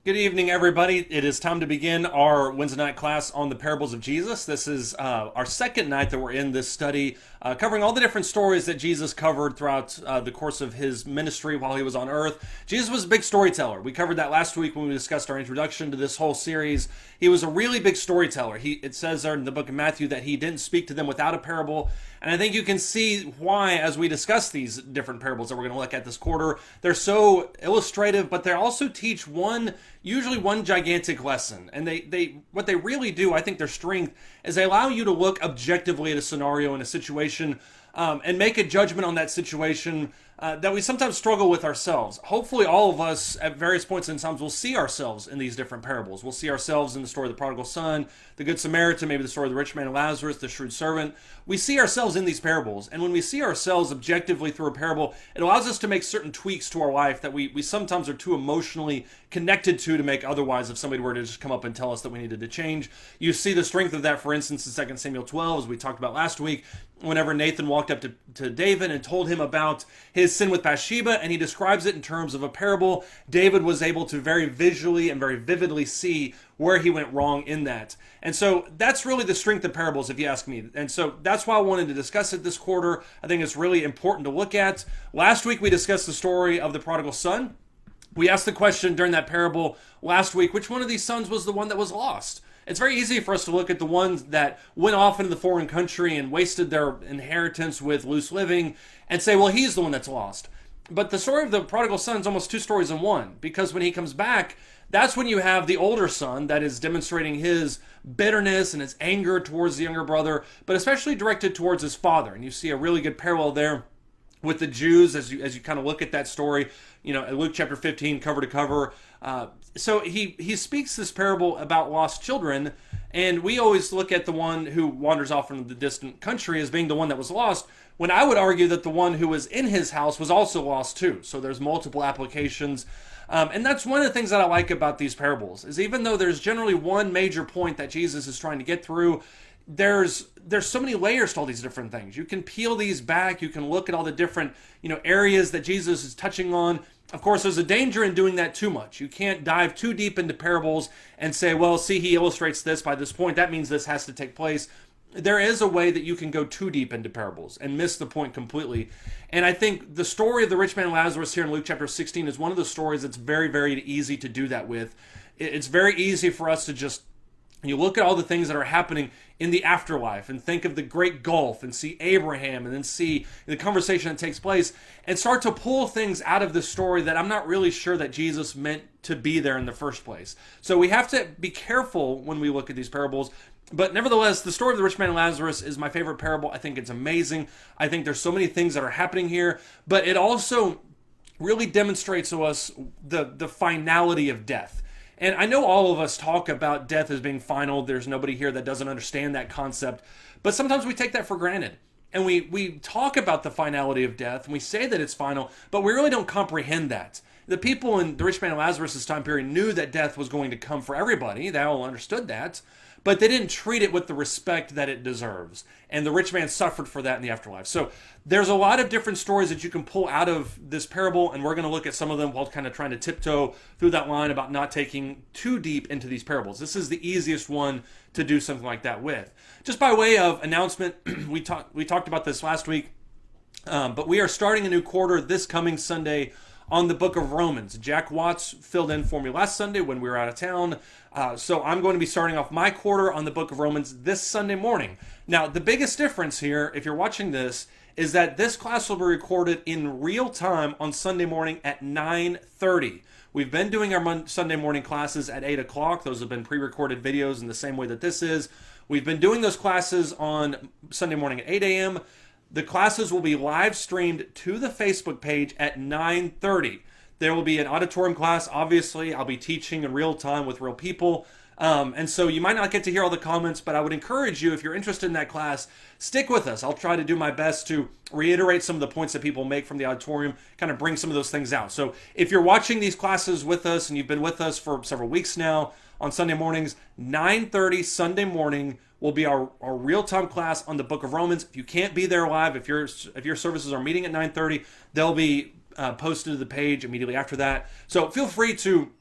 Good evening, everybody. It is time to begin our Wednesday night class on the parables of Jesus. This is our second night that we're in this study, covering all the different stories that Jesus covered throughout the course of his ministry while he was on earth. Jesus was a big storyteller. We covered that last week when we discussed our introduction to this whole series. He was a really big storyteller. It says there in the book of Matthew that he didn't speak to them without a parable. And I think you can see why as we discuss these different parables that we're going to look at this quarter. They're so illustrative, but they also teach usually one gigantic lesson. And what they really do, I think their strength, is they allow you to look objectively at a scenario and a situation and make a judgment on that situation that we sometimes struggle with ourselves. Hopefully all of us at various points in times will see ourselves in these different parables. We'll see ourselves in the story of the prodigal son, the good Samaritan, maybe the story of the rich man and Lazarus, the shrewd servant. We see ourselves in these parables. And when we see ourselves objectively through a parable, it allows us to make certain tweaks to our life that we sometimes are too emotionally connected to make otherwise if somebody were to just come up and tell us that we needed to change. You see the strength of that, for instance, in 2 Samuel 12, as we talked about last week, whenever Nathan walked up to David and told him about his sin with Bathsheba, and he describes it in terms of a parable. David was able to very visually and very vividly see where he went wrong in that. And so that's really the strength of parables, if you ask me. And so that's why I wanted to discuss it this quarter. I think it's really important to look at. Last week we discussed the story of the prodigal son. We asked the question during that parable last week, which one of these sons was the one that was lost? It's very easy for us to look at the ones that went off into the foreign country and wasted their inheritance with loose living and say, well, he's the one that's lost. But the story of the prodigal son is almost two stories in one, because when he comes back, that's when you have the older son that is demonstrating his bitterness and his anger towards the younger brother, but especially directed towards his father. And you see a really good parallel there with the Jews as you kind of look at that story, Luke chapter 15, cover to cover. So he speaks this parable about lost children, and we always look at the one who wanders off from the distant country as being the one that was lost, when I would argue that the one who was in his house was also lost too. So there's multiple applications. And that's one of the things that I like about these parables, is even though there's generally one major point that Jesus is trying to get through, there's so many layers to all these different things. You can peel these back. You can look at all the different, areas that Jesus is touching on. Of course, there's a danger in doing that too much. You can't dive too deep into parables and say, well, see, he illustrates this by this point. That means this has to take place. There is a way that you can go too deep into parables and miss the point completely. And I think the story of the rich man and Lazarus here in Luke chapter 16 is one of the stories that's very, very easy to do that with. It's very easy for us to just look at all the things that are happening in the afterlife and think of the great gulf and see Abraham and then see the conversation that takes place and start to pull things out of this story that I'm not really sure that Jesus meant to be there in the first place. So we have to be careful when we look at these parables. But nevertheless, the story of the rich man and Lazarus is my favorite parable. I think it's amazing. I think there's so many things that are happening here, but it also really demonstrates to us the finality of death. And I know all of us talk about death as being final. There's nobody here that doesn't understand that concept. But sometimes we take that for granted. And we talk about the finality of death, and we say that it's final, but we really don't comprehend that. The people in the rich man and Lazarus' time period knew that death was going to come for everybody. They all understood that. But they didn't treat it with the respect that it deserves. And the rich man suffered for that in the afterlife. So there's a lot of different stories that you can pull out of this parable, and we're going to look at some of them while kind of trying to tiptoe through that line about not taking too deep into these parables. This is the easiest one to do something like that with. Just by way of announcement, we talked about this last week, but we are starting a new quarter this coming Sunday on the book of Romans. Jack Watts filled in for me last Sunday when we were out of town. So I'm going to be starting off my quarter on the book of Romans this Sunday morning. Now, the biggest difference here, if you're watching this, is that this class will be recorded in real time on Sunday morning at 9:30. We've been doing our Sunday morning classes at 8 o'clock. Those have been pre-recorded videos in the same way that this is. We've been doing those classes on Sunday morning at 8 a.m. The classes will be live streamed to the Facebook page at 9:30. There will be an auditorium class. Obviously, I'll be teaching in real time with real people. And so you might not get to hear all the comments, but I would encourage you, if you're interested in that class, stick with us. I'll try to do my best to reiterate some of the points that people make from the auditorium, kind of bring some of those things out. So if you're watching these classes with us and you've been with us for several weeks now on Sunday mornings, 9:30 Sunday morning will be our real-time class on the book of Romans. If you can't be there live, if your services are meeting at 9:30, they'll be posted to the page immediately after that. So feel free to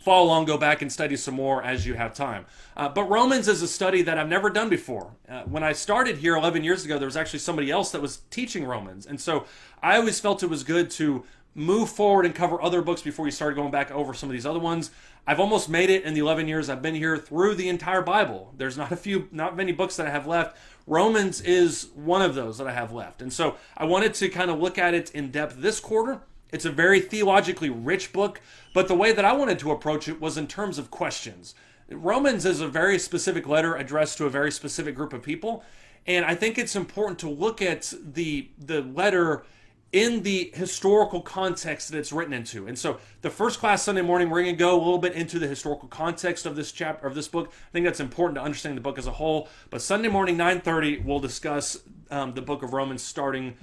follow along, go back and study some more as you have time. But Romans is a study that I've never done before. When I started here 11 years ago, there was actually somebody else that was teaching Romans. And so I always felt it was good to move forward and cover other books before you started going back over some of these other ones. I've almost made it in the 11 years I've been here through the entire Bible. There's not many books that I have left. Romans is one of those that I have left. And so I wanted to kind of look at it in depth this quarter. It's a very theologically rich book, but the way that I wanted to approach it was in terms of questions. Romans is a very specific letter addressed to a very specific group of people, and I think it's important to look at the letter in the historical context that it's written into. And so the first class Sunday morning, we're going to go a little bit into the historical context of this chapter, of this book. I think that's important to understand the book as a whole. But Sunday morning, 9:30, we'll discuss the book of Romans starting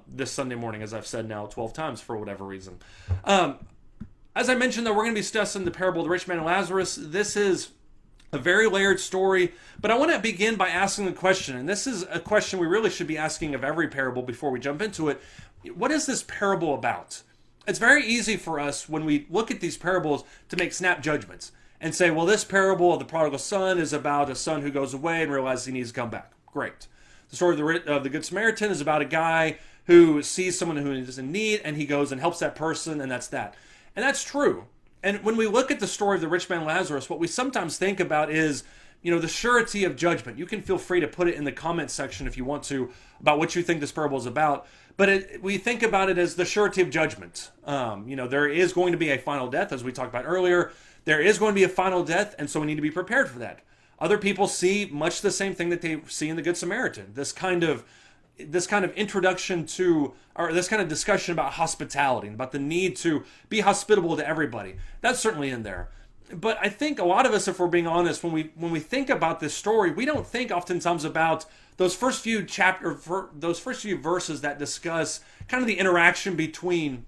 this Sunday morning, as I've said now 12 times for whatever reason. As I mentioned, though, we're going to be discussing the parable of the rich man and Lazarus. This is a very layered story, but I want to begin by asking the question, and this is a question we really should be asking of every parable before we jump into it. What is this parable about? It's very easy for us when we look at these parables to make snap judgments and say, well, this parable of the prodigal son is about a son who goes away and realizes he needs to come back. Great. The story of the Good Samaritan is about a guy who sees someone who is in need, and he goes and helps that person, and that's that. And that's true. And when we look at the story of the rich man Lazarus, what we sometimes think about is, the surety of judgment. You can feel free to put it in the comment section if you want to, about what you think this parable is about. But we think about it as the surety of judgment. There is going to be a final death, as we talked about earlier. There is going to be a final death, and so we need to be prepared for that. Other people see much the same thing that they see in the Good Samaritan. This kind of introduction to, or this kind of discussion about hospitality and about the need to be hospitable to everybody. That's certainly in there. But I think a lot of us, if we're being honest, when we think about this story, we don't think oftentimes about those first few verses that discuss kind of the interaction between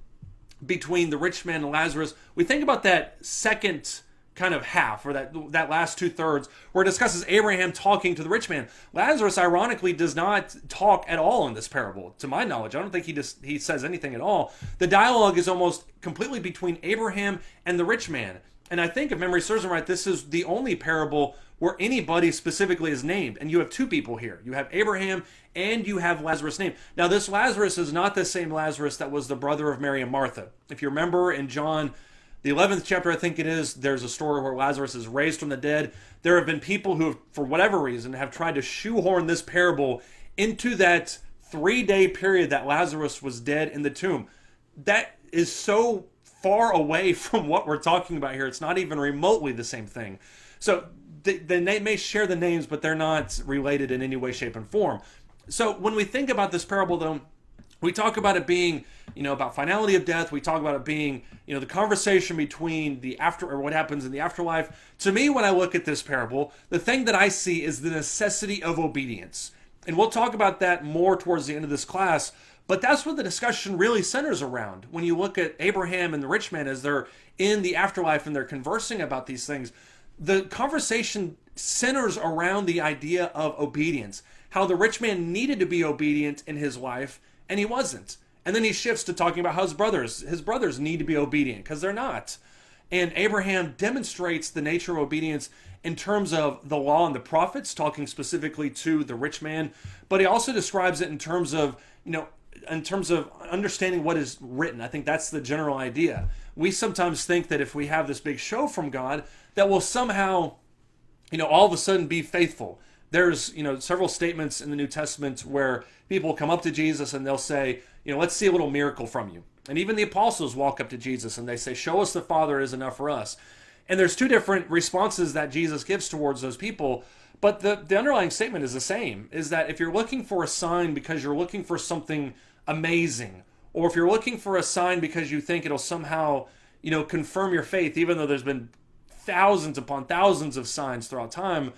the rich man and Lazarus. We think about that second kind of half, or that last 2/3, where it discusses Abraham talking to the rich man. Lazarus, ironically, does not talk at all in this parable, to my knowledge. I don't think he says anything at all. The dialogue is almost completely between Abraham and the rich man. And I think, if memory serves me right, this is the only parable where anybody specifically is named. And you have two people here. You have Abraham and you have Lazarus named. Now, this Lazarus is not the same Lazarus that was the brother of Mary and Martha. If you remember in John, the 11th chapter, I think it is, there's a story where Lazarus is raised from the dead. There have been people who, for whatever reason, have tried to shoehorn this parable into that 3-day period that Lazarus was dead in the tomb. That is so far away from what we're talking about here. It's not even remotely the same thing. So they may share the names, but they're not related in any way, shape, and form. So when we think about this parable, though, we talk about it being, about finality of death. We talk about it being, the conversation between the after, or what happens in the afterlife. To me, when I look at this parable, the thing that I see is the necessity of obedience. And we'll talk about that more towards the end of this class. But that's what the discussion really centers around. When you look at Abraham and the rich man as they're in the afterlife and they're conversing about these things, the conversation centers around the idea of obedience. How the rich man needed to be obedient in his life, and he wasn't. And then he shifts to talking about how his brothers need to be obedient, because they're not. And Abraham demonstrates the nature of obedience in terms of the law and the prophets, talking specifically to the rich man. But he also describes it in terms of, understanding what is written. I think that's the general idea. We sometimes think that if we have this big show from God, that we'll somehow, all of a sudden be faithful. There's, several statements in the New Testament where people come up to Jesus and they'll say, let's see a little miracle from you. And even the apostles walk up to Jesus and they say, show us the Father is enough for us. And there's two different responses that Jesus gives towards those people. But the underlying statement is the same, is that if you're looking for a sign because you're looking for something amazing, or if you're looking for a sign because you think it'll somehow, confirm your faith, even though there's been thousands upon thousands of signs throughout time,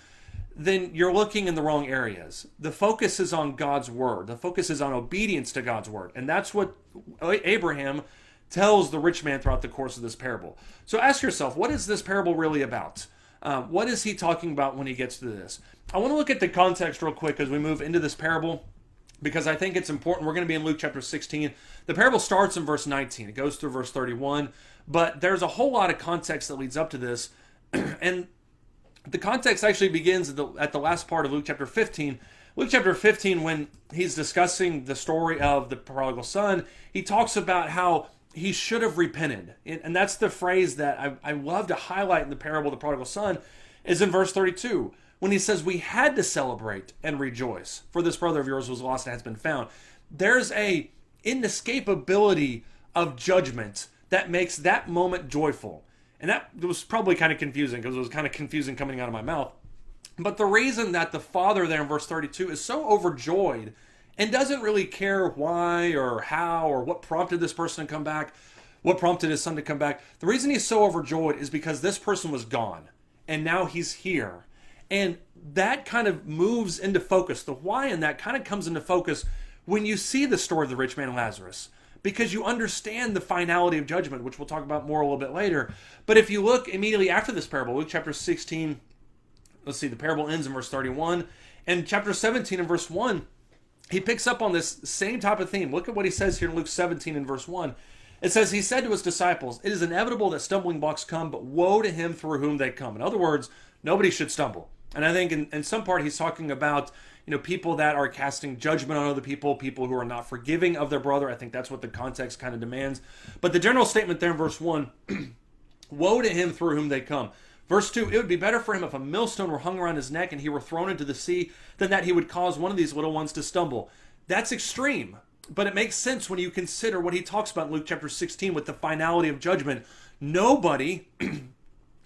then you're looking in the wrong areas. The focus is on God's word. The focus is on obedience to God's word. And that's what Abraham tells the rich man throughout the course of this parable. So ask yourself, what is this parable really about? What is he talking about when he gets to this? I want to look at the context real quick as we move into this parable. because I think it's important. We're going to be in Luke chapter 16. The parable starts in verse 19. It goes through verse 31, but there's a whole lot of context that leads up to this. And the context actually begins at the last part of Luke chapter 15. Luke chapter 15, when he's discussing the story of the prodigal son, he talks about how he should have repented. And that's the phrase that I love to highlight in the parable of the prodigal son, is in verse 32, when he says, we had to celebrate and rejoice, for this brother of yours was lost and has been found. There's a inescapability of judgment that makes that moment joyful. And that was probably kind of confusing, because it was kind of confusing coming out of my mouth. But the reason that the father there in verse 32 is so overjoyed and doesn't really care why or how or what prompted this person to come back, what prompted his son to come back, the reason he's so overjoyed is because this person was gone and now he's here. And that kind of moves into focus. The why in that kind of comes into focus when you see the story of the rich man and Lazarus, because you understand the finality of judgment, which we'll talk about more a little bit later. But if you look immediately after this parable, Luke chapter 16, let's see, the parable ends in verse 31. And chapter 17 and verse 1, he picks up on this same type of theme. Look at what he says here in Luke 17 and verse 1. It says, he said to his disciples, it is inevitable that stumbling blocks come, but woe to him through whom they come. In other words, nobody should stumble. And I think in some part he's talking about, people that are casting judgment on other people who are not forgiving of their brother. I think that's what the context kind of demands. But the general statement there in verse 1, woe to him through whom they come. Verse 2, it would be better for him if a millstone were hung around his neck and he were thrown into the sea than that he would cause one of these little ones to stumble. That's extreme, but it makes sense when you consider what he talks about in Luke chapter 16 with the finality of judgment. Nobody,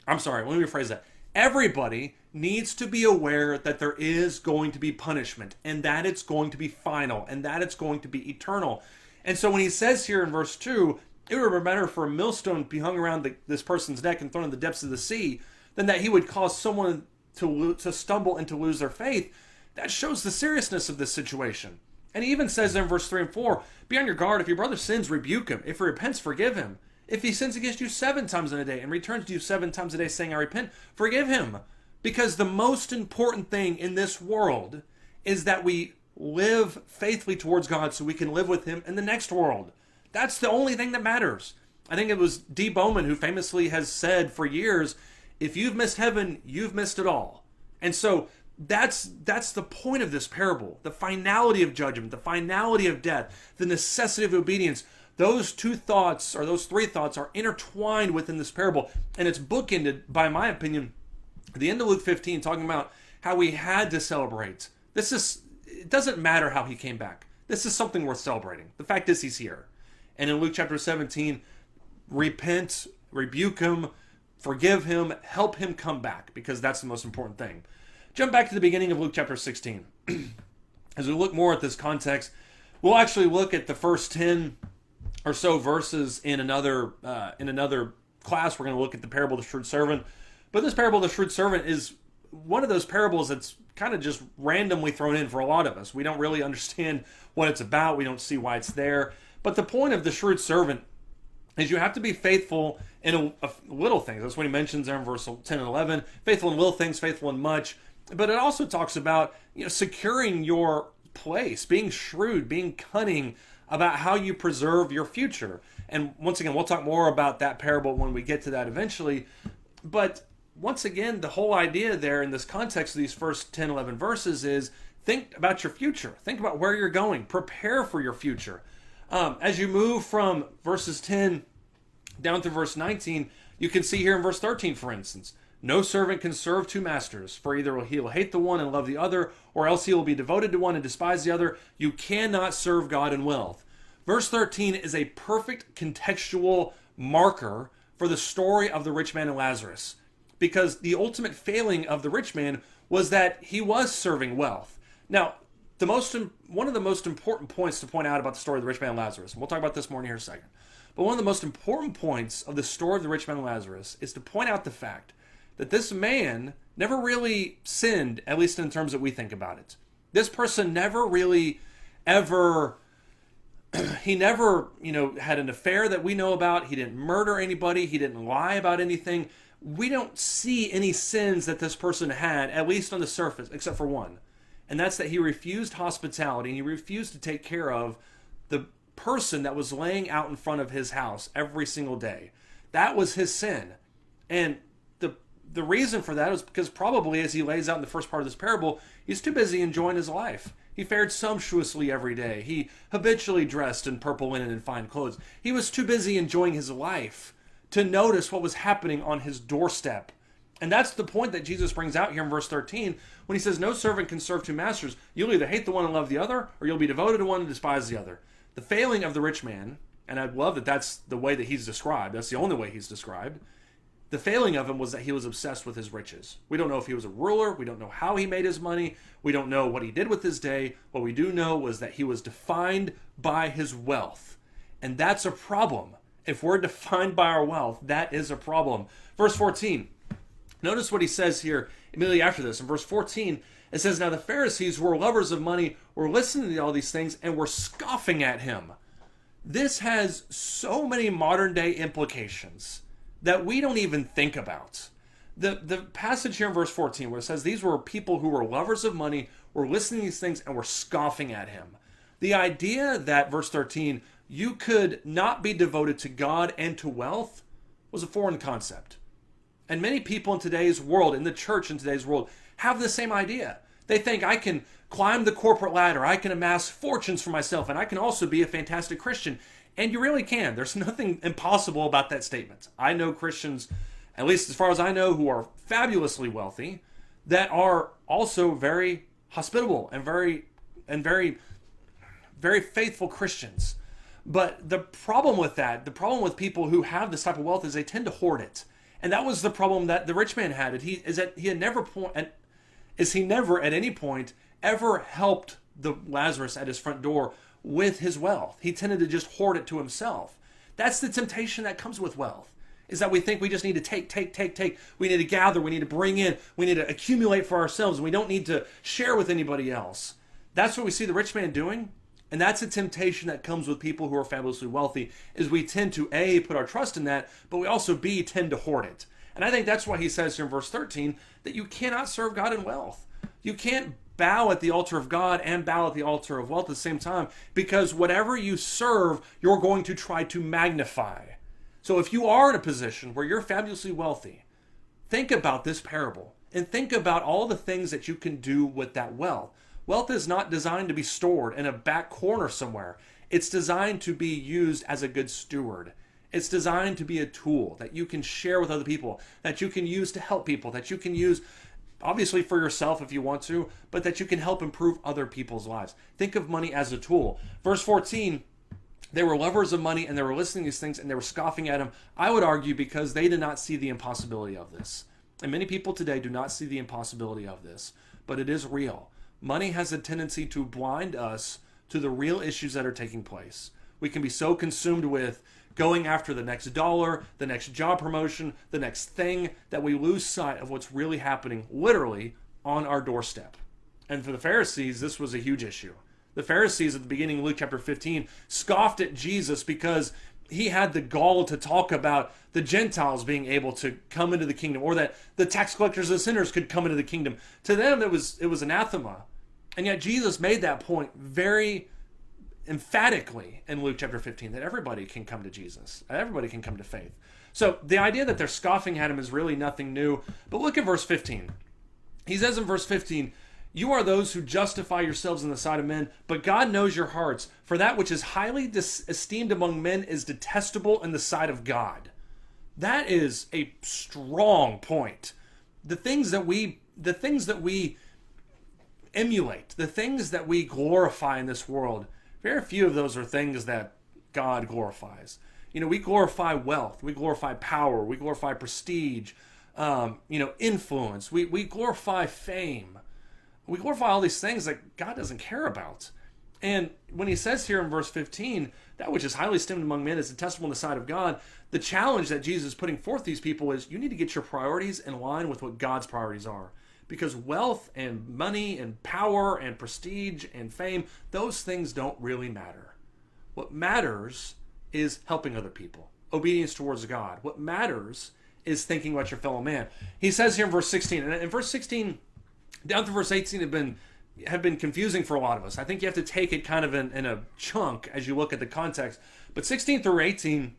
I'm sorry, let me rephrase that. Everybody needs to be aware that there is going to be punishment, and that it's going to be final, and that it's going to be eternal. And so when he says here in verse 2, it would be better for a millstone to be hung around this person's neck and thrown in the depths of the sea than that he would cause someone to stumble and to lose their faith. That shows the seriousness of this situation. And he even says there in verse 3 and 4, be on your guard. If your brother sins, rebuke him. If he repents, forgive him. If he sins against you 7 times in a day and returns to you 7 times a day saying, I repent, forgive him. Because the most important thing in this world is that we live faithfully towards God so we can live with him in the next world. That's the only thing that matters. I think it was D. Bowman who famously has said for years, if you've missed heaven, you've missed it all. And so that's the point of this parable. The finality of judgment, the finality of death, the necessity of obedience. Those 2 thoughts, or those 3 thoughts, are intertwined within this parable. And it's bookended, by my opinion, at the end of Luke 15, talking about how we had to celebrate. It doesn't matter how he came back. This is something worth celebrating. The fact is he's here. And in Luke chapter 17, repent, rebuke him, forgive him, help him come back, because that's the most important thing. Jump back to the beginning of Luke chapter 16. As we look more at this context, we'll actually look at the first 10 or so verses in another class. We're going to look at the parable of the shrewd servant. But this parable of the shrewd servant is one of those parables that's kind of just randomly thrown in for a lot of us. We don't really understand what it's about. We don't see why it's there. But the point of the shrewd servant is you have to be faithful in little things. That's what he mentions there in verse 10 and 11. Faithful in little things, faithful in much. But it also talks about securing your place, being shrewd, being cunning about how you preserve your future. And once again, we'll talk more about that parable when we get to that eventually. But once again, the whole idea there in this context of these first 10, 11 verses is think about your future. Think about where you're going. Prepare for your future. As you move from verses 10 down to verse 19, you can see here in verse 13, for instance, no servant can serve 2 masters, for either he will hate the one and love the other, or else he will be devoted to one and despise the other. You cannot serve God and wealth. Verse 13 is a perfect contextual marker for the story of the rich man and Lazarus, because the ultimate failing of the rich man was that he was serving wealth. Now, one of the most important points to point out about the story of the rich man and Lazarus, and we'll talk about this more in here in a second, but one of the most important points of the story of the rich man and Lazarus is to point out the fact that this man never really sinned, at least in terms that we think about it. This person never really ever, he never, had an affair that we know about. He didn't murder anybody. He didn't lie about anything. We don't see any sins that this person had, at least on the surface, except for one. And that's that he refused hospitality and he refused to take care of the person that was laying out in front of his house every single day. That was his sin. And the reason for that is because probably, as he lays out in the first part of this parable, he's too busy enjoying his life. He fared sumptuously every day. He habitually dressed in purple linen and fine clothes. He was too busy enjoying his life to notice what was happening on his doorstep. And that's the point that Jesus brings out here in verse 13 when he says, no servant can serve two masters. You'll either hate the one and love the other, or you'll be devoted to one and despise the other. The failing of the rich man, and I love that that's the way that he's described. That's the only way he's described. The failing of him was that he was obsessed with his riches. We don't know if he was a ruler. We don't know how he made his money. We don't know what he did with his day. What we do know was that he was defined by his wealth. And that's a problem. If we're defined by our wealth, that is a problem. Verse 14. Notice what he says here immediately after this. In verse 14, it says, now the Pharisees, who were lovers of money, were listening to all these things and were scoffing at him. This has so many modern day implications that we don't even think about. The passage here in verse 14 where it says these were people who were lovers of money, were listening to these things and were scoffing at him. The idea that, verse 13, you could not be devoted to God and to wealth was a foreign concept. And many people in today's world, in the church in today's world, have the same idea. They think I can climb the corporate ladder, I can amass fortunes for myself, and I can also be a fantastic Christian. And you really can. There's nothing impossible about that statement. I know Christians, at least as far as I know, who are fabulously wealthy, that are also very hospitable and very faithful Christians. But the problem with that, the problem with people who have this type of wealth is they tend to hoard it. And that was the problem that the rich man had. He never at any point ever helped the Lazarus at his front door with his wealth. He tended to just hoard it to himself. That's the temptation that comes with wealth, is that we think we just need to take. We need to gather, we need to bring in, we need to accumulate for ourselves, and we don't need to share with anybody else. That's what we see the rich man doing, and that's a temptation that comes with people who are fabulously wealthy, is we tend to A, put our trust in that, but we also B, tend to hoard it. And I think that's why he says here in verse 13 that you cannot serve God in wealth. You can't bow at the altar of God and bow at the altar of wealth at the same time, because whatever you serve, you're going to try to magnify. So if you are in a position where you're fabulously wealthy, think about this parable and think about all the things that you can do with that wealth. Wealth is not designed to be stored in a back corner somewhere. It's designed to be used as a good steward. It's designed to be a tool that you can share with other people, that you can use to help people, that you can use obviously for yourself if you want to, but that you can help improve other people's lives. Think of money as a tool. Verse 14, they were lovers of money and they were listening to these things and they were scoffing at him. I would argue because they did not see the impossibility of this. And many people today do not see the impossibility of this, but it is real. Money has a tendency to blind us to the real issues that are taking place. We can be so consumed with going after the next dollar, the next job promotion, the next thing, that we lose sight of what's really happening literally on our doorstep. And for the Pharisees, this was a huge issue. The Pharisees at the beginning of Luke chapter 15 scoffed at Jesus because he had the gall to talk about the Gentiles being able to come into the kingdom, or that the tax collectors and sinners could come into the kingdom. To them, it was anathema. And yet Jesus made that point very emphatically in Luke chapter 15, that everybody can come to Jesus. Everybody can come to faith. So the idea that they're scoffing at him is really nothing new. But look at verse 15. He says in verse 15, you are those who justify yourselves in the sight of men, but God knows your hearts. For that which is highly esteemed among men is detestable in the sight of God. That is a strong point. The things that we emulate, the things that we glorify in this world, very few of those are things that God glorifies. We glorify wealth, we glorify power, we glorify prestige, influence. We glorify fame. We glorify all these things that God doesn't care about. And when he says here in verse 15, that which is highly esteemed among men is detestable in the sight of God, the challenge that Jesus is putting forth these people is you need to get your priorities in line with what God's priorities are. Because wealth and money and power and prestige and fame, those things don't really matter. What matters is helping other people, obedience towards God. What matters is thinking about your fellow man. He says here in verse 16, and in verse 16 down to verse 18 have been have been confusing for a lot of us. I think you have to take it kind of in a chunk as you look at the context. But 16 through 18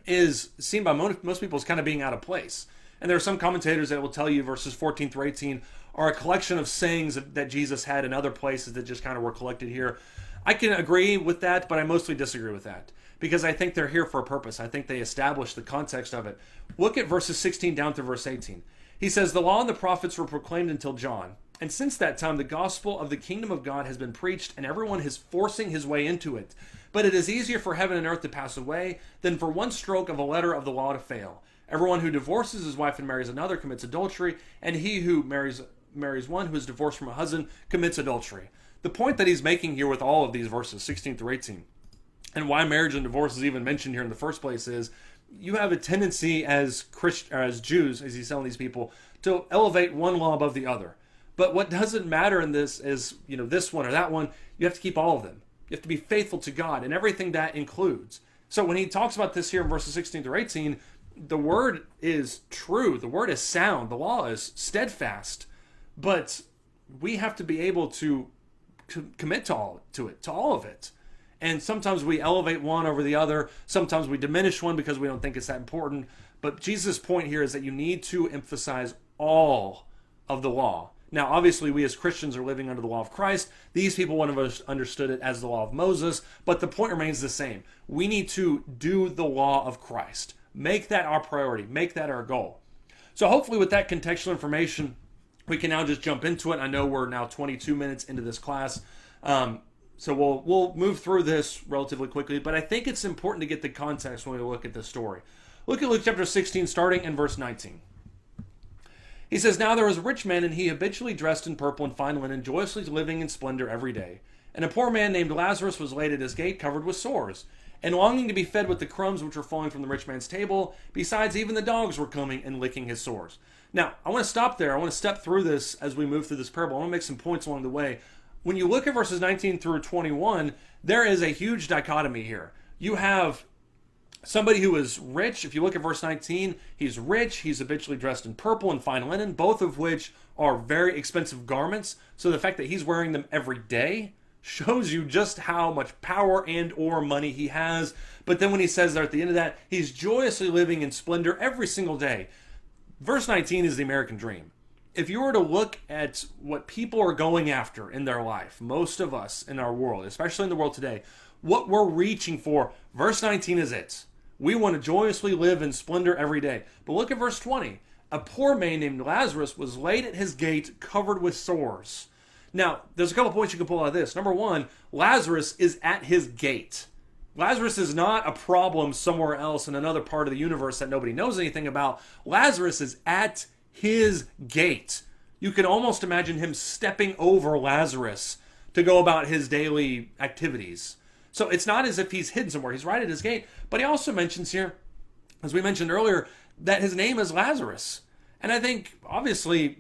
is seen by most people as kind of being out of place. And there are some commentators that will tell you verses 14 through 18 are a collection of sayings that Jesus had in other places that just kind of were collected here. I can agree with that, but I mostly disagree with that because I think they're here for a purpose. I think they establish the context of it. Look at verses 16 down to verse 18. He says, "The law and the prophets were proclaimed until John. And since that time, the gospel of the kingdom of God has been preached, and everyone is forcing his way into it. But it is easier for heaven and earth to pass away than for one stroke of a letter of the law to fail. Everyone who divorces his wife and marries another commits adultery, and he who marries one who is divorced from a husband commits adultery." The point that he's making here with all of these verses, 16 through 18, and why marriage and divorce is even mentioned here in the first place is you have a tendency as Jews, as he's telling these people, to elevate one law above the other. But what doesn't matter in this is, this one or that one. You have to keep all of them. You have to be faithful to God and everything that includes. So when he talks about this here in verses 16 through 18, the word is true. The word is sound. The law is steadfast. But we have to be able to commit to all of it. And sometimes we elevate one over the other. Sometimes we diminish one because we don't think it's that important. But Jesus' point here is that you need to emphasize all of the law. Now, obviously, we as Christians are living under the law of Christ. These people would have understood it as the law of Moses, but the point remains the same. We need to do the law of Christ. Make that our priority. Make that our goal. So hopefully with that contextual information, we can now just jump into it. I know we're now 22 minutes into this class, so we'll move through this relatively quickly, but I think it's important to get the context when we look at this story. Look at Luke chapter 16, starting in verse 19. He says, "Now there was a rich man, and he habitually dressed in purple and fine linen, joyously living in splendor every day. And a poor man named Lazarus was laid at his gate, covered with sores, and longing to be fed with the crumbs which were falling from the rich man's table. Besides, even the dogs were coming and licking his sores." Now, I want to stop there. I want to step through this as we move through this parable. I want to make some points along the way. When you look at verses 19 through 21, there is a huge dichotomy here. You have somebody who is rich. If you look at verse 19, he's rich. He's habitually dressed in purple and fine linen, both of which are very expensive garments. So the fact that he's wearing them every day shows you just how much power and or money he has. But then when he says there at the end of that, he's joyously living in splendor every single day. Verse 19 is the American dream. If you were to look at what people are going after in their life, most of us in our world, especially in the world today, what we're reaching for, verse 19 is it. We want to joyously live in splendor every day. But look at verse 20. "A poor man named Lazarus was laid at his gate, covered with sores." Now, there's a couple points you can pull out of this. Number one, Lazarus is at his gate. Lazarus is not a problem somewhere else in another part of the universe that nobody knows anything about. Lazarus is at his gate. You can almost imagine him stepping over Lazarus to go about his daily activities. So it's not as if he's hidden somewhere. He's right at his gate. But he also mentions here, as we mentioned earlier, that his name is Lazarus. And I think, obviously,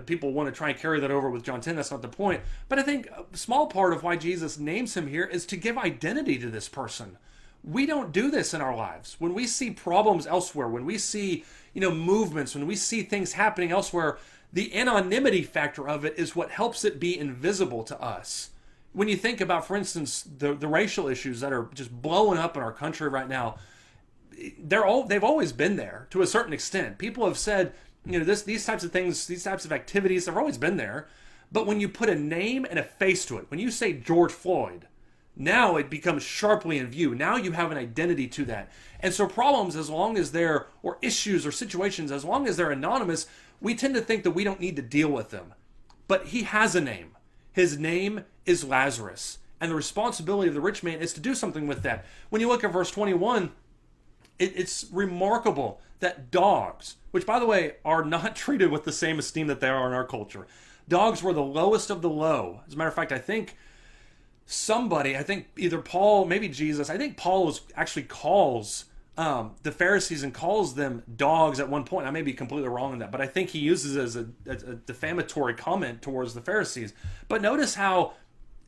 people want to try and carry that over with John 10. That's not the point. But I think a small part of why Jesus names him here is to give identity to this person. We don't do this in our lives. When we see problems elsewhere, when we see, movements, when we see things happening elsewhere, the anonymity factor of it is what helps it be invisible to us. When you think about, for instance, the racial issues that are just blowing up in our country right now, they've always been there to a certain extent. People have said, these types of things, these types of activities, they've always been there. But when you put a name and a face to it, when you say George Floyd, now it becomes sharply in view. Now you have an identity to that. And so problems, or issues or situations, as long as they're anonymous, we tend to think that we don't need to deal with them. But he has a name. His name is Lazarus. And the responsibility of the rich man is to do something with that. When you look at verse 21, it's remarkable that dogs, which by the way are not treated with the same esteem that they are in our culture. Dogs were the lowest of the low. As a matter of fact, I think either Paul, maybe Jesus, I think Paul actually calls the Pharisees and calls them dogs at one point. I may be completely wrong on that, but I think he uses it as a defamatory comment towards the Pharisees. But notice how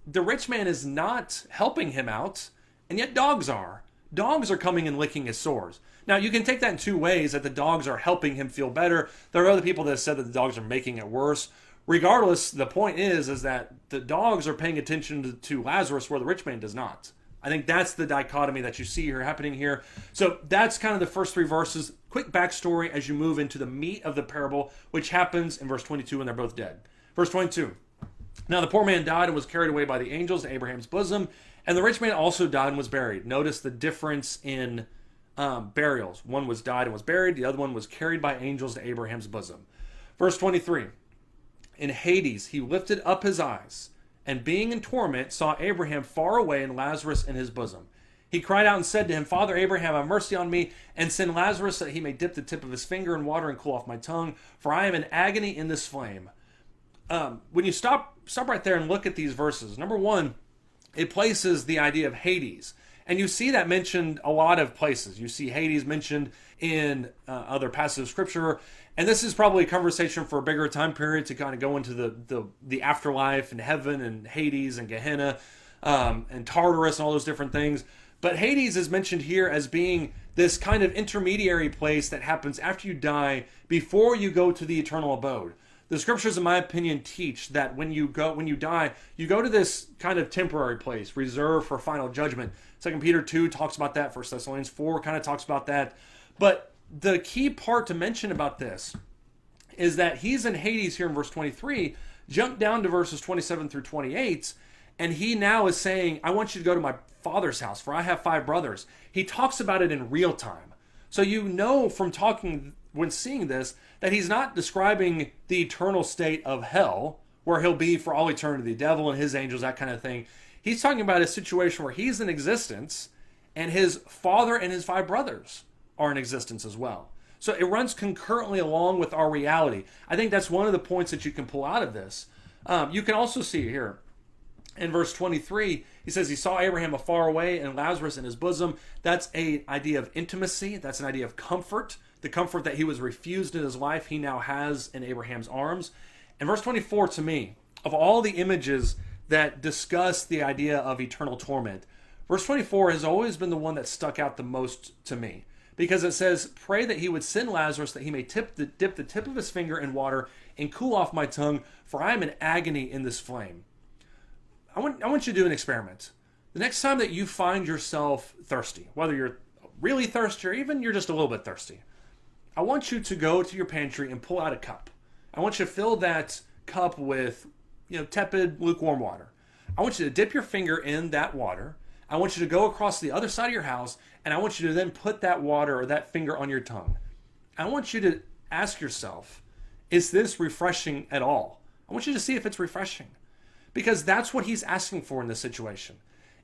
the rich man is not helping him out, and yet dogs are. Dogs are coming and licking his sores. Now, you can take that in two ways, that the dogs are helping him feel better. There are other people that have said that the dogs are making it worse. Regardless, the point is that the dogs are paying attention to Lazarus where the rich man does not. I think that's the dichotomy that you see here happening here. So that's kind of the first three verses. Quick backstory as you move into the meat of the parable, which happens in verse 22 when they're both dead. Verse 22. Now the poor man died and was carried away by the angels to Abraham's bosom, and the rich man also died and was buried. Notice the difference in burials. One was died and was buried. The other one was carried by angels to Abraham's bosom. Verse 23. In Hades he lifted up his eyes, and being in torment, saw Abraham far away and Lazarus in his bosom. He cried out and said to him, Father Abraham, have mercy on me, and send Lazarus that he may dip the tip of his finger in water and cool off my tongue, for I am in agony in this flame. When you stop right there and look at these verses, number one, it places the idea of Hades. And you see that mentioned a lot of places. You see Hades mentioned in other passages of Scripture. And this is probably a conversation for a bigger time period to kind of go into the afterlife and heaven and Hades and Gehenna and Tartarus and all those different things. But Hades is mentioned here as being this kind of intermediary place that happens after you die before you go to the eternal abode. The Scriptures, in my opinion, teach that when you die, you go to this kind of temporary place reserved for final judgment. 2 Peter 2 talks about that. 1 Thessalonians 4 kind of talks about that. But the key part to mention about this is that he's in Hades here in verse 23. Jump down to verses 27 through 28, and he now is saying, I want you to go to my father's house, for I have 5 brothers. He talks about it in real time. So you know from talking, when seeing this, that he's not describing the eternal state of hell, where he'll be for all eternity, the devil and his angels, that kind of thing. He's talking about a situation where he's in existence, and his father and his 5 brothers are in existence as well. So it runs concurrently along with our reality. I think that's one of the points that you can pull out of this. You can also see here in verse 23, he says he saw Abraham afar away and Lazarus in his bosom. That's an idea of intimacy. That's an idea of comfort. The comfort that he was refused in his life, he now has in Abraham's arms. And verse 24, to me, of all the images that discuss the idea of eternal torment, verse 24 has always been the one that stuck out the most to me. Because it says, pray that he would send Lazarus that he may dip the tip of his finger in water and cool off my tongue, for I am in agony in this flame. I want you to do an experiment. The next time that you find yourself thirsty, whether you're really thirsty or even you're just a little bit thirsty, I want you to go to your pantry and pull out a cup. I want you to fill that cup with, tepid, lukewarm water. I want you to dip your finger in that water. I want you to go across the other side of your house, and I want you to then put that water or that finger on your tongue. I want you to ask yourself, is this refreshing at all? I want you to see if it's refreshing, because that's what he's asking for in this situation.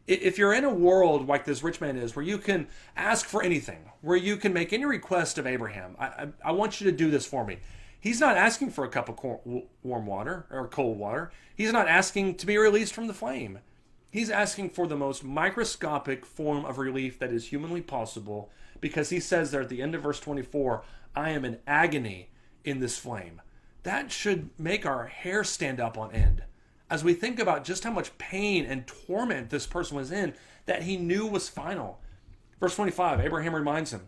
If you're in a world like this rich man is, where you can ask for anything, where you can make any request of Abraham, I want you to do this for me. He's not asking for a cup of warm water or cold water. He's not asking to be released from the flame. He's asking for the most microscopic form of relief that is humanly possible, because he says there at the end of verse 24, I am in agony in this flame. That should make our hair stand up on end as we think about just how much pain and torment this person was in that he knew was final. Verse 25, Abraham reminds him,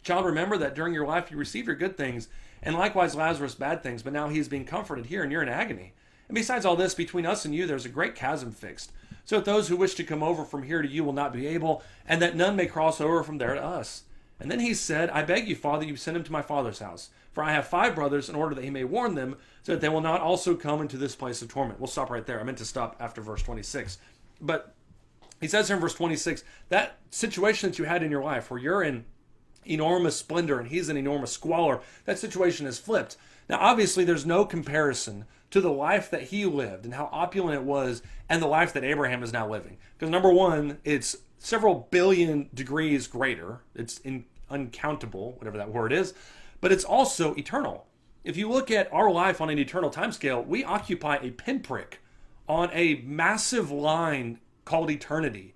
child, remember that during your life you received your good things, and likewise Lazarus bad things, but now he is being comforted here and you're in agony. And besides all this, between us and you there's a great chasm fixed, so that those who wish to come over from here to you will not be able, and that none may cross over from there to us. And then he said, I beg you, Father, you send him to my father's house, for I have 5 brothers, in order that he may warn them, so that they will not also come into this place of torment. We'll stop right there. I meant to stop after verse 26. But he says here in verse 26, that situation that you had in your life, where you're in enormous splendor and he's in enormous squalor, that situation is flipped. Now, obviously, there's no comparison to the life that he lived and how opulent it was, and the life that Abraham is now living. Because number one, it's several billion degrees greater. It's uncountable, whatever that word is, but it's also eternal. If you look at our life on an eternal timescale, we occupy a pinprick on a massive line called eternity.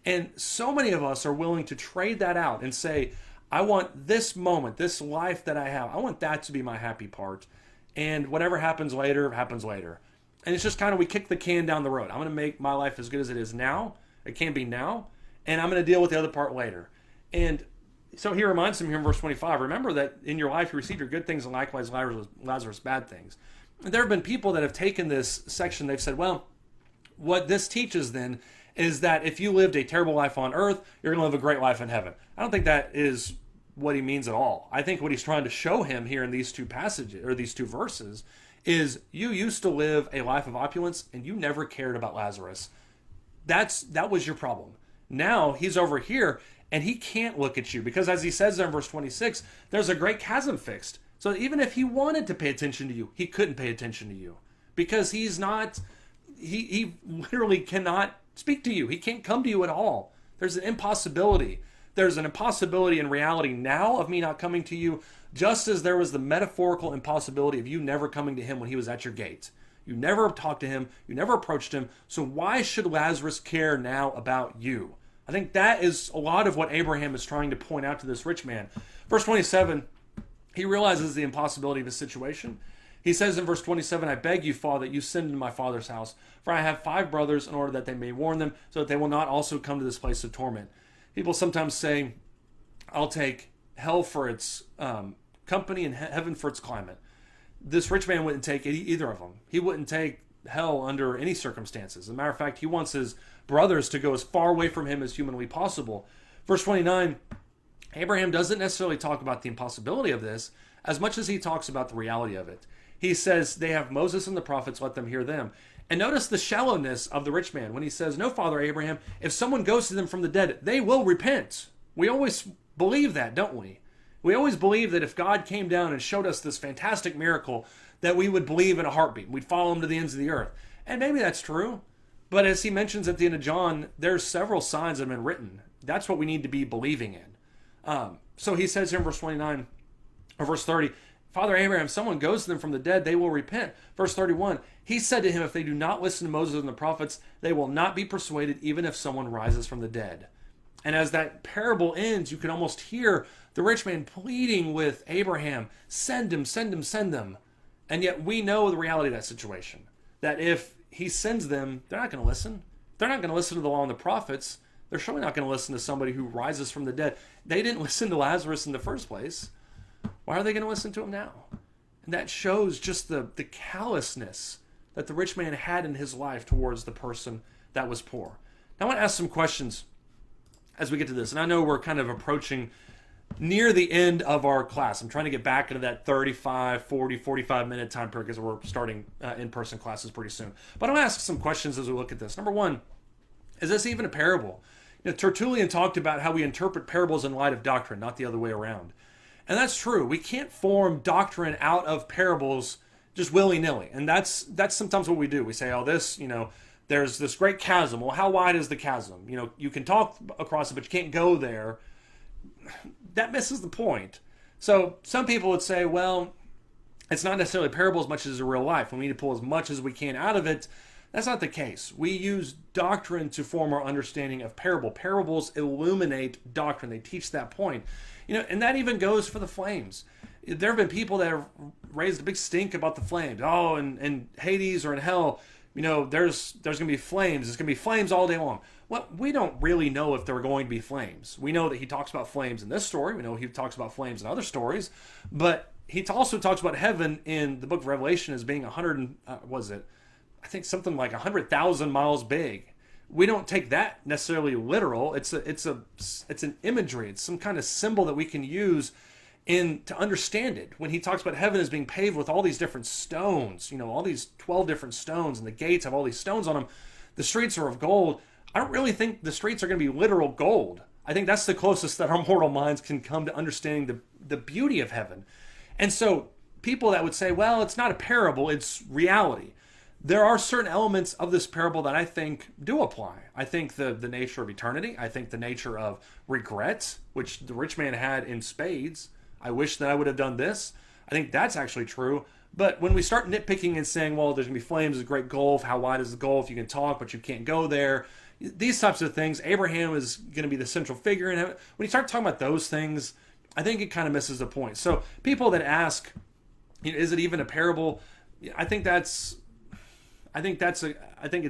And so many of us are willing to trade that out and say, I want this moment, this life that I have, I want that to be my happy part. And whatever happens later, happens later. And it's just kind of, we kick the can down the road. I'm going to make my life as good as it is now. It can be now. And I'm going to deal with the other part later. And so he reminds him here in verse 25, remember that in your life you received your good things and likewise Lazarus bad things. there have been people that have taken this section, they've said, well, what this teaches then is that if you lived a terrible life on earth, you're going to live a great life in heaven. I don't think that is what he means at all. I think what he's trying to show him here in these two passages, or these two verses, is you used to live a life of opulence and you never cared about Lazarus. That was your problem. Now he's over here and he can't look at you because, as he says there in verse 26, there's a great chasm fixed. So even if he wanted to pay attention to you, he couldn't pay attention to you because he's not, he literally cannot speak to you. He can't come to you at all. There's an impossibility. There's an impossibility in reality now of me not coming to you, just as there was the metaphorical impossibility of you never coming to him when he was at your gate. You never talked to him. You never approached him. So why should Lazarus care now about you? I think that is a lot of what Abraham is trying to point out to this rich man. Verse 27, he realizes the impossibility of his situation. He says in verse 27, I beg you, Father, that you send into my father's house, for I have 5 brothers, in order that they may warn them, so that they will not also come to this place of torment. People sometimes say, I'll take hell for its company and heaven for its climate. This rich man wouldn't take either of them. He wouldn't take hell under any circumstances. As a matter of fact, he wants his brothers to go as far away from him as humanly possible. Verse 29, Abraham doesn't necessarily talk about the impossibility of this as much as he talks about the reality of it. He says, they have Moses and the prophets, let them hear them. And notice the shallowness of the rich man when he says, no, Father Abraham, if someone goes to them from the dead, they will repent. We always believe that, don't we? We always believe that if God came down and showed us this fantastic miracle, that we would believe in a heartbeat. We'd follow him to the ends of the earth. And maybe that's true. But as he mentions at the end of John, there's several signs that have been written. That's what we need to be believing in. So he says here in verse 29, or verse 30, Father Abraham, if someone goes to them from the dead, they will repent. Verse 31, he said to him, if they do not listen to Moses and the prophets, they will not be persuaded even if someone rises from the dead. And as that parable ends, you can almost hear the rich man pleading with Abraham, send him, send him, send them. And yet we know the reality of that situation, that if he sends them, they're not going to listen. They're not going to listen to the law and the prophets. They're surely not going to listen to somebody who rises from the dead. They didn't listen to Lazarus in the first place. Why are they going to listen to him now? And that shows just the callousness that the rich man had in his life towards the person that was poor. Now I want to ask some questions as we get to this. And I know we're kind of approaching near the end of our class. I'm trying to get back into that 35, 40, 45 minute time period because we're starting in-person classes pretty soon. But I'm going to ask some questions as we look at this. Number one, is this even a parable? Tertullian talked about how we interpret parables in light of doctrine, not the other way around. And that's true. We can't form doctrine out of parables just willy-nilly. And that's sometimes what we do. We say, oh, this, there's this great chasm. Well, how wide is the chasm? You can talk across it, but you can't go there. That misses the point. So some people would say, well, it's not necessarily a parable as much as a real life. We need to pull as much as we can out of it. That's not the case. We use doctrine to form our understanding of parable. Parables illuminate doctrine. They teach that point. And that even goes for the flames. There have been people that have raised a big stink about the flames. Oh, in Hades or in hell, there's going to be flames. There's going to be flames all day long. Well, we don't really know if there are going to be flames. We know that he talks about flames in this story. We know he talks about flames in other stories. But he also talks about heaven in the book of Revelation as being 100,000 miles big. We don't take that necessarily literal. It's an imagery. It's some kind of symbol that we can use to understand it. When he talks about heaven as being paved with all these different stones, all these 12 different stones, and the gates have all these stones on them. The streets are of gold. I don't really think the streets are going to be literal gold. I think that's the closest that our mortal minds can come to understanding the beauty of heaven. And so people that would say, well, it's not a parable, it's reality. There are certain elements of this parable that I think do apply. I think the nature of eternity. I think the nature of regret, which the rich man had in spades. I wish that I would have done this. I think that's actually true. But when we start nitpicking and saying, well, there's going to be flames, there's a great gulf. How wide is the gulf? You can talk, but you can't go there. These types of things, Abraham is going to be the central figure in heaven. When you start talking about those things, I think it kind of misses the point. So people that ask, is it even a parable? I think it's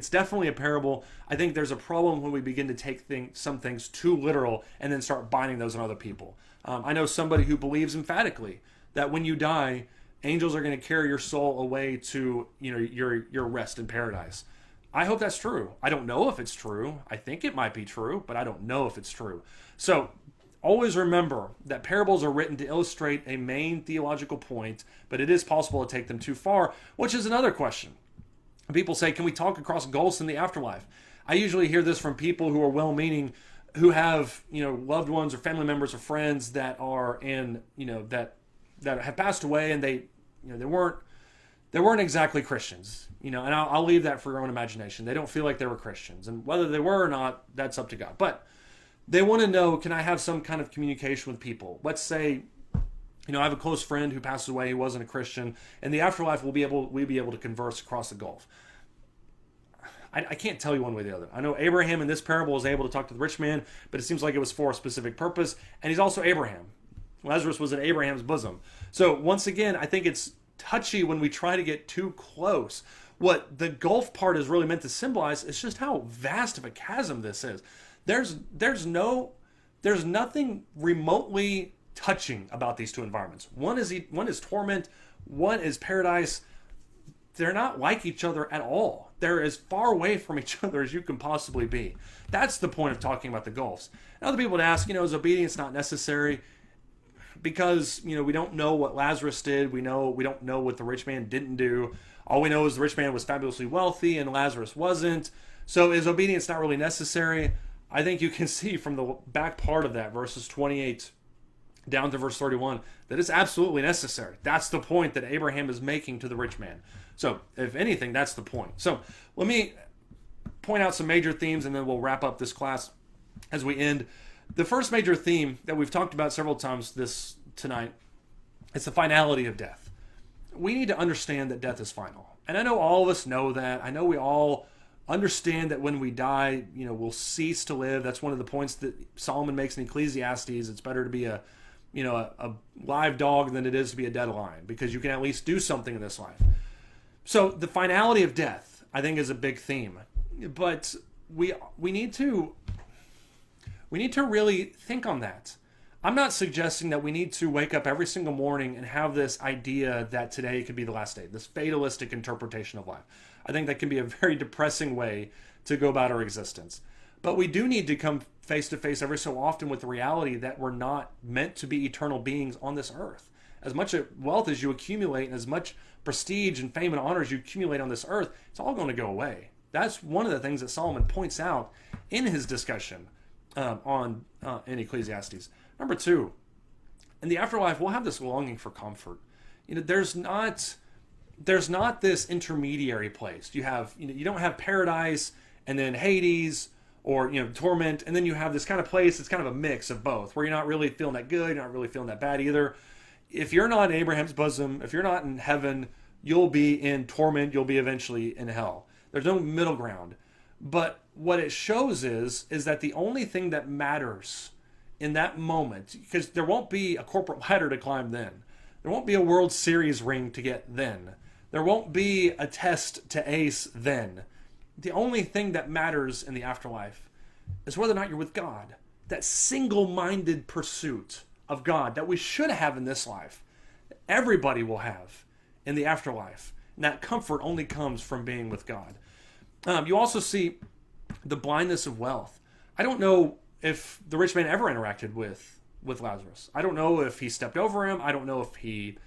definitely a parable. I think there's a problem when we begin to take some things too literal and then start binding those on other people. I know somebody who believes emphatically that when you die, angels are going to carry your soul away to, your rest in paradise. I hope that's true. I don't know if it's true. I think it might be true, but I don't know if it's true. So always remember that parables are written to illustrate a main theological point, but it is possible to take them too far, which is another question. People say, can we talk across gulfs in the afterlife? I usually hear this from people who are well-meaning, who have, loved ones or family members or friends that are in, that have passed away, and they weren't exactly Christians, and I'll leave that for your own imagination. They don't feel like they were Christians, and whether they were or not, that's up to God. But they want to know, can I have some kind of communication with people? Let's say, I have a close friend who passes away. He wasn't a Christian. In the afterlife, we'll be able to converse across the gulf. I can't tell you one way or the other. I know Abraham in this parable was able to talk to the rich man, but it seems like it was for a specific purpose. And he's also Abraham. Lazarus was in Abraham's bosom. So once again, I think it's touchy when we try to get too close. What the gulf part is really meant to symbolize is just how vast of a chasm this is. There's nothing remotely touching about these two environments. One is torment, one is paradise. They're not like each other at all. They're as far away from each other as you can possibly be. That's the point of talking about the gulfs. And other people would ask, is obedience not necessary? Because, we don't know what Lazarus did. We don't know what the rich man didn't do. All we know is the rich man was fabulously wealthy and Lazarus wasn't. So is obedience not really necessary? I think you can see from the back part of that, verses 28 down to verse 31, that it's absolutely necessary. That's the point that Abraham is making to the rich man. So, if anything, that's the point. So, let me point out some major themes, and then we'll wrap up this class as we end. The first major theme that we've talked about several times tonight is the finality of death. We need to understand that death is final. And I know all of us know that. I know we all understand that when we die, we'll cease to live. That's one of the points that Solomon makes in Ecclesiastes. It's better to be a live dog than it is to be a dead lion, because you can at least do something in this life. So the finality of death, I think, is a big theme. But we need to really think on that. I'm not suggesting that we need to wake up every single morning and have this idea that today could be the last day, this fatalistic interpretation of life. I think that can be a very depressing way to go about our existence. But we do need to come face to face every so often with the reality that we're not meant to be eternal beings on this earth. As much wealth as you accumulate and as much prestige and fame and honor as you accumulate on this earth, it's all going to go away. That's one of the things that Solomon points out in his discussion in Ecclesiastes. Number two, in the afterlife, we'll have this longing for comfort. There's not this intermediary place. You don't have paradise and then Hades, or torment, and then you have this kind of place that's kind of a mix of both, where you're not really feeling that good, you're not really feeling that bad either. If you're not in Abraham's bosom, if you're not in heaven, you'll be in torment, you'll be eventually in hell. There's no middle ground. But what it shows is that the only thing that matters in that moment, because there won't be a corporate ladder to climb then, there won't be a World Series ring to get then, there won't be a test to ace then. The only thing that matters in the afterlife is whether or not you're with God. That single-minded pursuit of God that we should have in this life, everybody will have in the afterlife. And that comfort only comes from being with God. You also see the blindness of wealth. I don't know if the rich man ever interacted with Lazarus. I don't know if he stepped over him. I don't know if he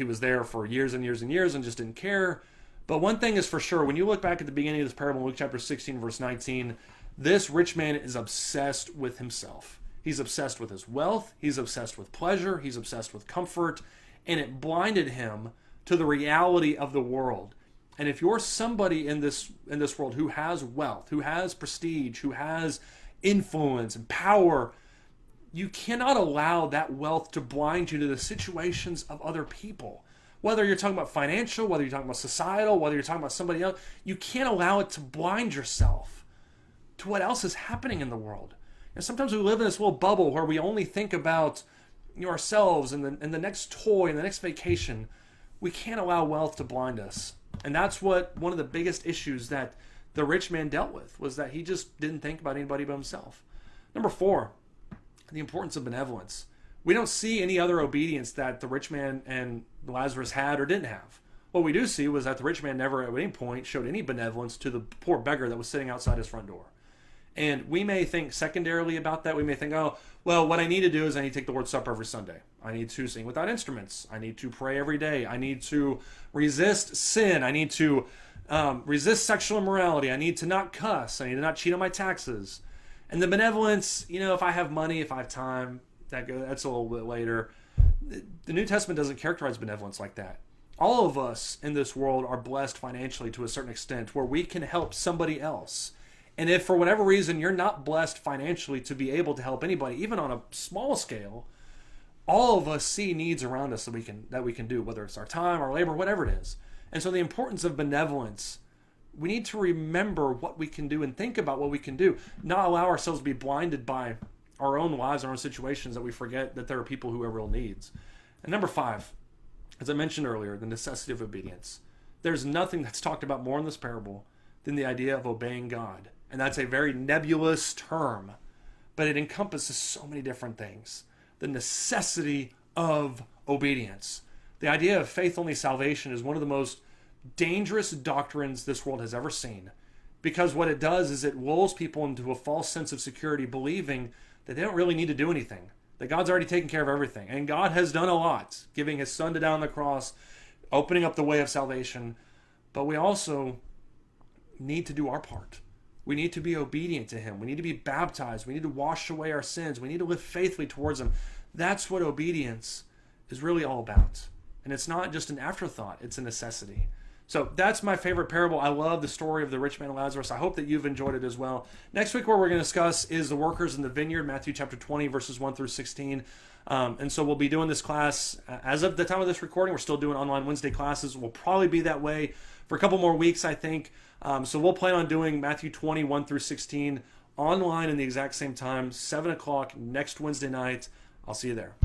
was there for years and years and years and just didn't care. But one thing is for sure, when you look back at the beginning of this parable in Luke chapter 16, verse 19, this rich man is obsessed with himself. He's obsessed with his wealth. He's obsessed with pleasure. He's obsessed with comfort. And it blinded him to the reality of the world. And if you're somebody in this world who has wealth, who has prestige, who has influence and power, you cannot allow that wealth to blind you to the situations of other people. Whether you're talking about financial, whether you're talking about societal, whether you're talking about somebody else, you can't allow it to blind yourself to what else is happening in the world. And sometimes we live in this little bubble where we only think about ourselves and the next toy and the next vacation. We can't allow wealth to blind us. And that's what one of the biggest issues that the rich man dealt with, was that he just didn't think about anybody but himself. Number 4, the importance of benevolence. We don't see any other obedience that the rich man and Lazarus had or didn't have. What we do see was that the rich man never at any point showed any benevolence to the poor beggar that was sitting outside his front door. And we may think secondarily about that. We may think, oh, well, what I need to do is I need to take the Lord's Supper every Sunday. I need to sing without instruments. I need to pray every day. I need to resist sin. I need to resist sexual immorality. I need to not cuss. I need to not cheat on my taxes. And the benevolence, if I have money, if I have time, that's a little bit later. The New Testament doesn't characterize benevolence like that. All of us in this world are blessed financially to a certain extent where we can help somebody else. And if for whatever reason you're not blessed financially to be able to help anybody, even on a small scale, all of us see needs around us that we can do, whether it's our time, our labor, whatever it is. And so the importance of benevolence, we need to remember what we can do and think about what we can do, not allow ourselves to be blinded by our own lives, our own situations, that we forget that there are people who have real needs. And number 5, as I mentioned earlier, the necessity of obedience. There's nothing that's talked about more in this parable than the idea of obeying God. And that's a very nebulous term, but it encompasses so many different things. The necessity of obedience. The idea of faith-only salvation is one of the most dangerous doctrines this world has ever seen, because what it does is it lulls people into a false sense of security, believing that they don't really need to do anything, that God's already taken care of everything. And God has done a lot, giving his son to die on the cross, opening up the way of salvation. But we also need to do our part. We need to be obedient to him. We need to be baptized. We need to wash away our sins. We need to live faithfully towards him. That's what obedience is really all about. And it's not just an afterthought, it's a necessity. So that's my favorite parable. I love the story of the rich man and Lazarus. I hope that you've enjoyed it as well. Next week, what we're going to discuss is the workers in the vineyard, Matthew chapter 20, verses 1 through 16. And so we'll be doing this class. As of the time of this recording, we're still doing online Wednesday classes. We'll probably be that way for a couple more weeks, I think. So we'll plan on doing Matthew 20, 1 through 16 online in the exact same time, 7 o'clock next Wednesday night. I'll see you there.